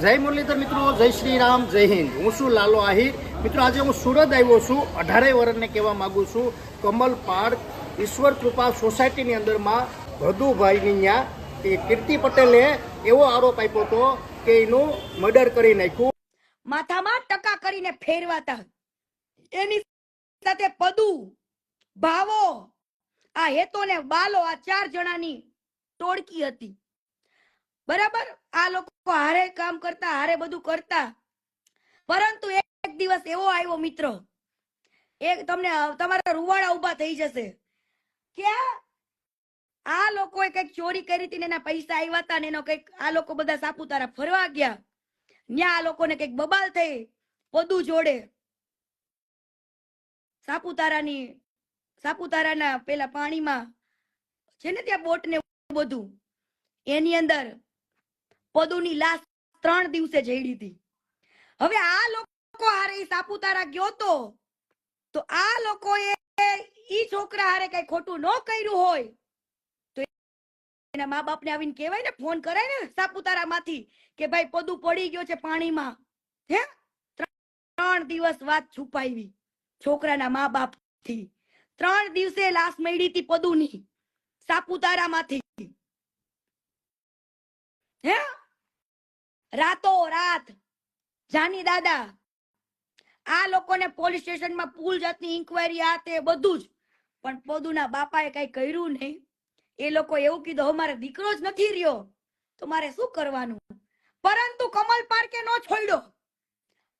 જય મુરલીધર મિત્રો, જય શ્રી રામ, જય હિન્દ। હું છું લાલો આહિર। મિત્રો આજે હું સુરત આવ્યો છું। 18 વર્ષને કહેવા માંગુ છું કમલ પાર્ક ઈશ્વર કૃપા સોસાયટીની અંદરમાં ભદુભાઈની ત્યાં કે કીર્તિ પટેલે એવો આરોપ આપ્યો હતો કે એનું મર્ડર કરી નાખ્યું, માથામાં ટકા કરીને ફેરવાતા, એની સાથે પદુ, ભાવો, આ હેતો ને બાલો, આ 4 જણાની ટોળકી હતી। બરાબર, આ લોકો હારે કામ કરતા, હારે બધું કરતા, પરંતુ એક દિવસ એવો આવ્યો મિત્રો, એક તમને તમારા રૂવાડા ઉભા થઈ જશે કે આ લોકોએ કઈક ચોરી કરી હતી ને એના પૈસા આવ્યા હતા ને એનો કઈક આ લોકો બધા સાપુતારા ફરવા ગયા, ન્યા આ લોકોને કઈક બબાલ થઈ પદુ જોડે, સાપુતારાના પેલા પાણીમાં છે ને ત્યાં બોટ ને બધું, એની અંદર પદુની લાશ 3 દિવસે જડી હતી। હવે આ લોકો હારે સાપુતારા ગયો તો આ લોકોએ ઈ છોકરા હારે કઈ ખોટું ન કર્યું હોય તો એના મા બાપને આવીને કહેવાય ને, ફોન કરાય ને સાપુતારા માંથી કે ભાઈ પદુ પડી ગયો છે પાણીમાં। હે 3 દિવસ વાત છુપાવી છોકરાના મા બાપ થી। 3 દિવસે લાશ મળી હતી પદુની સાપુતારા માંથી। હે રાતો રાત જાની દાદા આ લોકોને પોલીસ સ્ટેશનમાં પૂલ જાતની ઇન્ક્વાયરી આ તે બધું જ, પણ પદુના બાપાએ કઈ કર્યું નહીં। એ લોકો એવું કીધું અમારે દીકરો જ નથી રહ્યો તો મારે શું કરવાનું, પરંતુ કમલ પાર્કે નો છોડ્યો।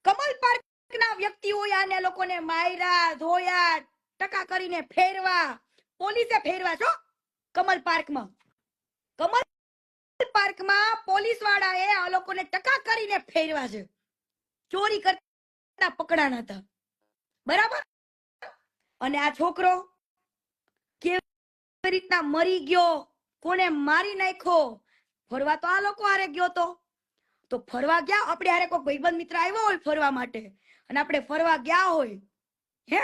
કમલ પાર્કના વ્યક્તિઓએ આને લોકોને માર્યા, ધોયા, ટકા કરીને ફેરવા, પોલીસે ફેરવા છો કમલ પાર્કમાં પોલીસ વાળાએ આ લોકોને ટકા કરીને ફેરવા છે, ચોરી કરતા પકડાના હતા। બરાબર, અને આ છોકરો કેવી રીતના મરી ગયો, કોને મારી નાખ્યો, ફરવા તો આ લોકો હારે ગયો તો ફરવા ગયા આપણે હારે કોઈ ભાઈબંધ મિત્ર આવ્યો હોય ફરવા માટે અને આપણે ફરવા ગયા હોય, હે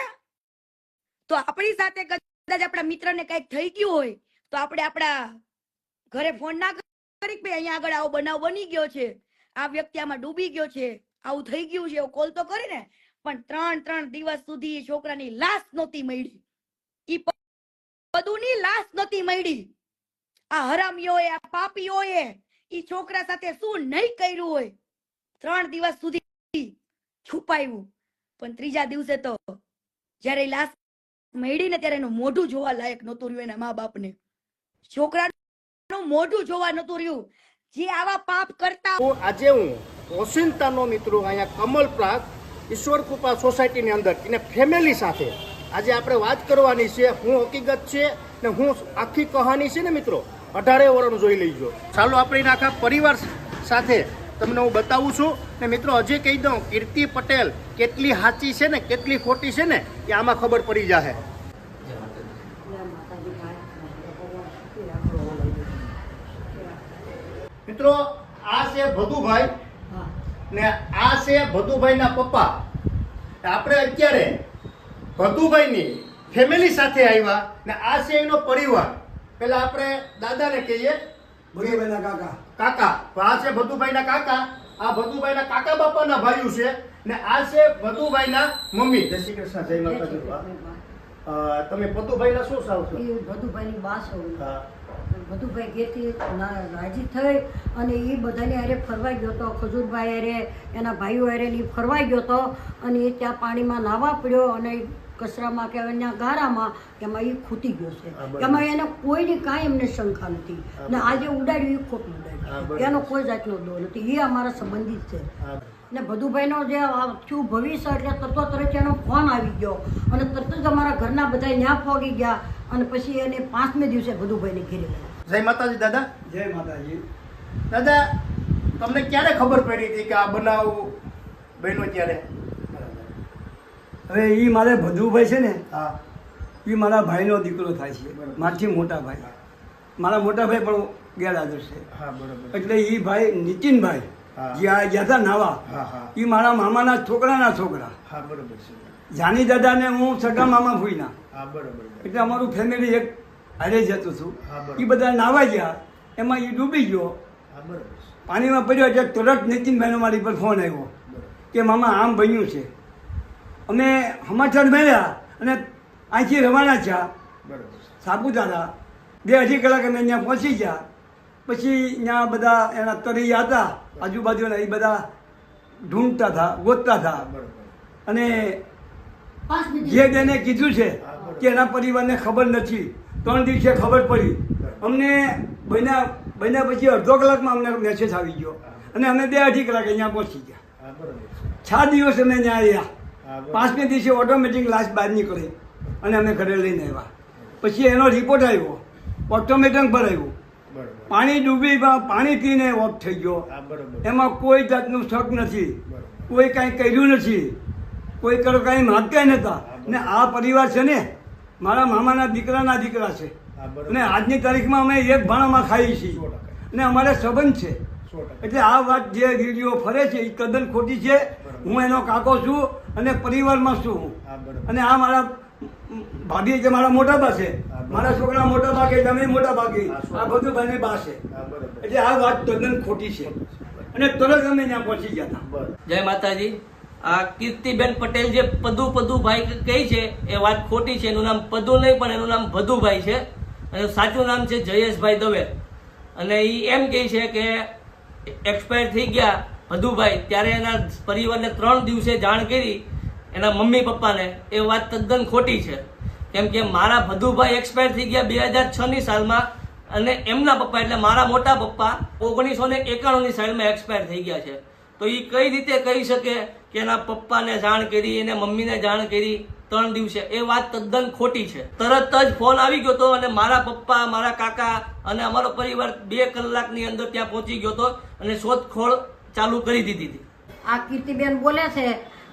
તો આપણી સાથે કદાચ આપણા મિત્રને કઈક થઈ ગયું હોય તો આપણે આપણા ઘરે ફોન ના કરી કે અહીંયા આગળ આવો બનાવ બની ગયો છે, આ વ્યક્તિ આમાં ડૂબી ગયો છે, આવું થઈ ગયું છે, એવો કોલ તો કરીને, પણ 3 દિવસ સુધી છોકરાની લાશ નહોતી મળી, ઈ પદુની લાશ નહોતી મળી। આ હરામીઓએ, આ પાપીઓએ ઈ છોકરા સાથે શું નહીં કર્યું હોય, 3 દિવસ સુધી છુપાવ્યું, પણ 3જા દિવસે તો જયારે લાશ મળી ને ત્યારે એનું મોઢું જોવા લાયક નહોતું રહ્યું, એના મા બાપને છોકરાનું મોઢું જોવા નહોતું રહ્યું જે આવા પાપ કરતા। આજે હું ઓસિંતાનો મિત્રો અહીંયા કમલ પાર્ક ઈશ્વર કૃપા સોસાયટીની અંદર એને ફેમિલી સાથે આજે આપણે વાત કરવાની છે, હું હકીકત છે ને હું આખી કહાની છે ને મિત્રો 18 વર્ષ જોઈ લઈજો। ચાલો આપણે આખા પરિવાર સાથે તમને હું બતાવું છું ને મિત્રો હજી કહી દઉં કીર્તિ પટેલ કેટલી સાચી છે ને કેટલી ખોટી છે ને એ આમાં ખબર પડી જશે। મિત્રો આ છે ભદુભાઈ ને આ છે ભદુભાઈના પપ્પા। આપણે અત્યારે ભદુભાઈની ફેમિલી સાથે આવ્યા ને આ છે એનો પરિવાર। પેલા આપણે દાદાને કહીએ ભદુભાઈના કાકા, આ છે ભદુભાઈના કાકા, આ ભદુભાઈના કાકા બાપાના ભાઈઓ છે ને આ છે ભદુભાઈના મમ્મી। જય શ્રી કૃષ્ણ, જય માતાજી। તમે ભદુભાઈના શું સાવ છો? ભદુભાઈની બા છો। ભદુભાઈ ઘેરથી રાજી થઈ અને એ બધાને હારે ફરવા ગયો હતો, ખજૂરભાઈ હારે એના ભાઈઓ હારે ફરવા ગયો હતો અને એ ત્યાં પાણીમાં નાહવા પડ્યો અને કચરામાં કે અહીંયા ગારામાં એમાં એ ખૂટી ગયો છે, એમાં એને કોઈની કાંઈ એમને શંકા નથી ને આજે ઉડાડ્યું એ ખોટું ઉડાડ્યું, એનો કોઈ જાતનો દો નથી, એ અમારા સંબંધિત છે। ને ભદુભાઈનો જે થયું ભવિષ્ય એટલે તરત એનો ફોન આવી ગયો અને તરત જ અમારા ઘરના બધા ન્યા પહોંચી ગયા અને પછી એને 5મે દિવસે ભદુભાઈને ઘેરે ગયા। જય માતાજી દાદા। જય માતાજી। દાદા તમને ક્યારે ખબર પડી હતી કે આ બનાવ બન્યો ત્યારે? હવે એ મારે ભદુભાઈ છે ને, હા, એ મારા ભાઈનો દીકરો થાય છે, મારથી મોટા ભાઈ, મારા મોટા ભાઈ પણ ગેરહાજર છે। હા બરોબર। એટલે એ ભાઈ નીતિનભાઈ જે આ ગયા હતા નાવા, એ મારા મામાના છોકરાના છોકરા। હા બરોબર છે। જાની દાદા ને હું સગા મામા ફૂઈના। હા બરોબર। એટલે અમારું ફેમિલી એક હારે જતું હતું। હા બરોબર। એ બધા નાવા ગયા, એમાં એ ડૂબી ગયો। હા બરોબર। પાણીમાં પડ્યો એટલે તરત નીતિનભાઈનો મારી પર ફોન આવ્યો કે મામા આમ બન્યું છે. અમે સમાચાર મળ્યા અને અહીંથી રવાના થયા સાપુતારા. 2-2.5 કલાક અમે ત્યાં પહોંચી ગયા. પછી ત્યાં બધા એના તરૈયા હતા આજુબાજુના, એ બધા ઢૂંઢતા હતા, ગોતતા હતા. અને જે બેને કીધું છે કે એના પરિવારને ખબર નથી, 3 દિવસે ખબર પડી. અમને બન્યા પછી અડધો કલાકમાં અમને મેસેજ આવી ગયો અને અમે 2-2.5 કલાકે અહીંયા પહોંચી ગયા. 4 દિવસ અમે ત્યાં આવ્યા. 5મે દિવસે ઓટોમેટિક લાશ બહાર નીકળી અને અમે ઘરે લઈને આવ્યા. પછી એનો રિપોર્ટ આવ્યો, ઓટોમેટિક પર આવ્યું. પાણી ડૂબી પાણી પીને ઓફ થઈ ગયો. એમાં કોઈ જાતનું શક નથી, કોઈ કાંઈ કર્યું નથી, કોઈ કાંઈ માગતા નહોતા. ને આ પરિવાર છે ને મારા મામાના દીકરાના દીકરા છે અને આજની તારીખમાં અમે એક ભાણામાં ખાઈએ છીએ અને અમારે સંબંધ છે. એટલે આ વાત જે વિડીયો ફરે છે એ તદ્દન ખોટી છે. હું એનો કાકો છું અને પરિવારમાં છું હું. અને આ મારા ભાભી કે મારા મોટા બા છે, મારા છોકરા મોટા ભાગે, તમે મોટા ભાગે, આ બધું બંને બા છે. એટલે આ વાત તદ્દન ખોટી છે અને તરત અમે ત્યાં પહોંચી ગયા હતા. જય માતાજી. આ કીર્તિબેન પટેલ જે પદુભાઈ કહે છે એ વાત ખોટી છે. એનું નામ પદુ નહીં પણ એનું નામ ભદુભાઈ છે અને સાચું નામ છે જયેશભાઈ દવે. અને એ એમ કહે છે કે એક્સપાયર થઈ ગયા ભદુભાઈ ત્યારે એના પરિવારને 3 દિવસે જાણ કરી એના મમ્મી પપ્પાને. એ વાત તદ્દન ખોટી છે. કેમ કે મારા ભદુભાઈ એક્સપાયર થઈ ગયા 2006ની સાલમાં અને એમના પપ્પા એટલે મારા મોટા પપ્પા 1991ની સાલમાં એક્સપાયર થઈ ગયા છે. તો એ કઈ રીતે કહી શકે કે એના પપ્પાને જાણ કરી, એને મમ્મીને જાણ કરી 3 દિવસે? એ વાત તદ્દન ખોટી છે. તરત જ ફોન આવી ગયો હતો અને મારા પપ્પા, મારા કાકા અને અમારો પરિવાર 2 કલાકની અંદર ત્યાં પહોંચી ગયો હતો અને શોધખોળ ચાલુ કરી દીધી હતી. આ કીર્તિબેન બોલે છે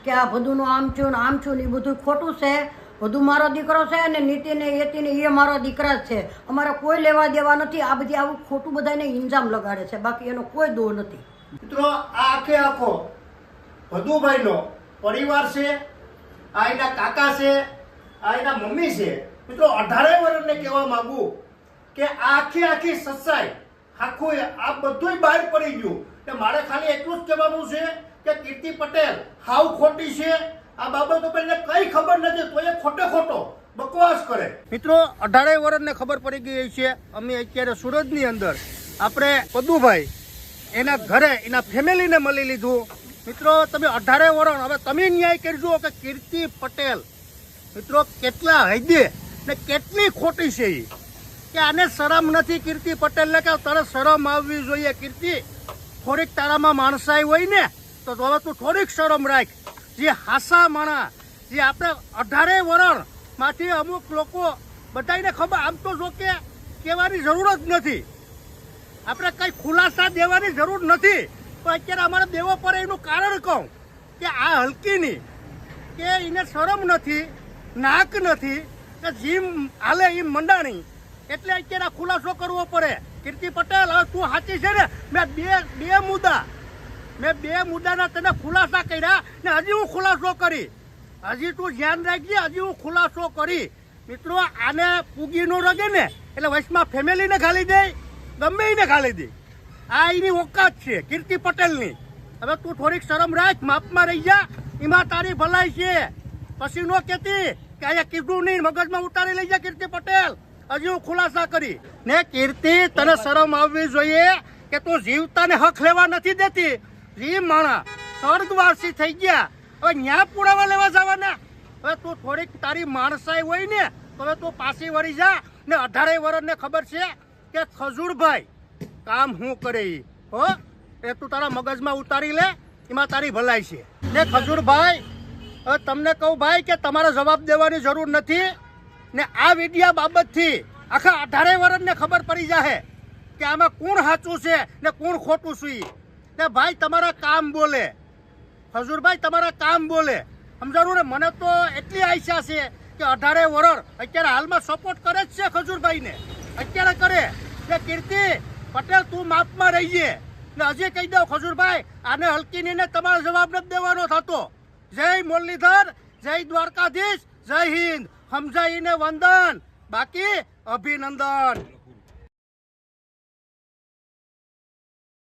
કે આ બધુંનું આમ છું ને આમ છું ને એ બધું ખોટું છે. બધું મારો દીકરો છે અને નીતિને યતિને એ મારો દીકરા જ છે. અમારે કોઈ લેવા દેવા નથી. આ બધી આવું ખોટું બધાને ઇન્જામ લગાડે છે, બાકી એનો કોઈ દોષ નથી. મિત્રો આ આખે આખો ભદુભાઈનો પરિવાર છે, આ એના કાકા છે, આ એના મમ્મી છે. મિત્રો 18 વર્ષને કહેવા માંગુ કે આ આખી સચ્ચાઈ આખું આ બધું બહાર પડી ગયું. કે મારે ખાલી એટલું જ કહેવાનું છે કે કીર્તિ પટેલ હાવ ખોટી છે. આ બાબત ઉપર કઈ ખબર નથી તો એ ખોટો બકવાસ કરે. મિત્રો 18 વર્ષને ખબર પડી ગઈ છે. અમે અત્યારે સુરતની અંદર આપણે પદુભાઈ એના ઘરે એના ફેમિલીને મળી લીધું. મિત્રો તમે 18 વર્ષ હવે તમે ન્યાય કરજો કે કીર્તિ પટેલ મિત્રો કેટલા હૈદે ને કેટલી ખોટી છે એ. કે આને શરમ નથી કીર્તિ પટેલને કે તારે શરમ આવવી જોઈએ. કીર્તિ થોડીક તારામાં માણસાઈ હોય ને તો હવે તું થોડીક શરમ રાખ. જે હાસા માણા જે આપણે 18 વર્ષ માંથી અમુક લોકો બધાને ખબર, આમ તો જો કે કહેવાની જરૂર જ નથી, આપણે કઈ ખુલાસા દેવાની જરૂર નથી. પણ અત્યારે અમારે દેવો પડે એનું કારણ કહું કે આ હલકીની કે એને શરમ નથી, નાક નથી કે જીમ હાલે એ મંડાણી, એટલે અત્યારે આ ખુલાસો કરવો પડે. કીર્તિ પટેલ હવે તું સાચી છે ને? મેં બે મુદ્દાના તને ખુલાસા કર્યા ને હજી હું ખુલાસો કરી. હજી તું ધ્યાન રાખજે, હજી હું ખુલાસો કરી. મિત્રો આને પૂગી ન રગે ને એટલે વચમાં ફેમિલીને ગાલી દે, ગમે એને ગાલી દે. આ એની ઓકાત છે કીર્તિ પટેલની. હવે તું થોડીક શરમ રાખ, માપમાં રહી જા, એમાં તારી ભલાઈ છે. પછી નો કહેતી કે અહીંયા કીધું નહીં, મગજમાં ઉતારી લઈ જા કીર્તિ પટેલ. હજી હું ખુલાસા કરી ને. કીર્તિ તને શરમ આવવી જોઈએ કે તું જીવતાને હક લેવા નથી દેતી. જીવ માણા સ્વર્ગવાસી થઈ ગયા, હવે ન્યા પુરાવા લેવા જવાના. હવે તું થોડીક તારી માણસાઈ હોય ને તો હવે તું પાછી વળી જા. ને 18 વર્ષને ખબર છે કે ખજૂરભાઈ કામ શું કરે હો, એ તું તારા મગજમાં ઉતારી લે, એમાં તારી ભલાઈ છે. ને ખજૂરભાઈ હવે તમને કહું ભાઈ કે તમારે જવાબ દેવાની જરૂર નથી. ને આ વિડિયા બાબતથી આખા 18 વર્ષને ખબર પડી જાય કે આમાં કોણ સાચું છે ને કોણ ખોટું છે. ને ભાઈ તમારા કામ બોલે, ખજૂરભાઈ તમારા કામ બોલે. સમજાવું ને? મને તો એટલી આશા છે કે 18 વર્ષ અત્યારે હાલમાં સપોર્ટ કરે જ છે ખજૂરભાઈને, અત્યારે કરે. કે કીર્તિ પટેલ તું માપમાં રહીએ ને હજી કહી દઉં ખજૂરભાઈ, આને હલકીને તમારો જવાબ નથી દેવાનો થતો. જય મુરલીધર, જય દ્વારકાધીશ, જય હિન્દ. સમજાઈને વંદન, બાકી અભિનંદન.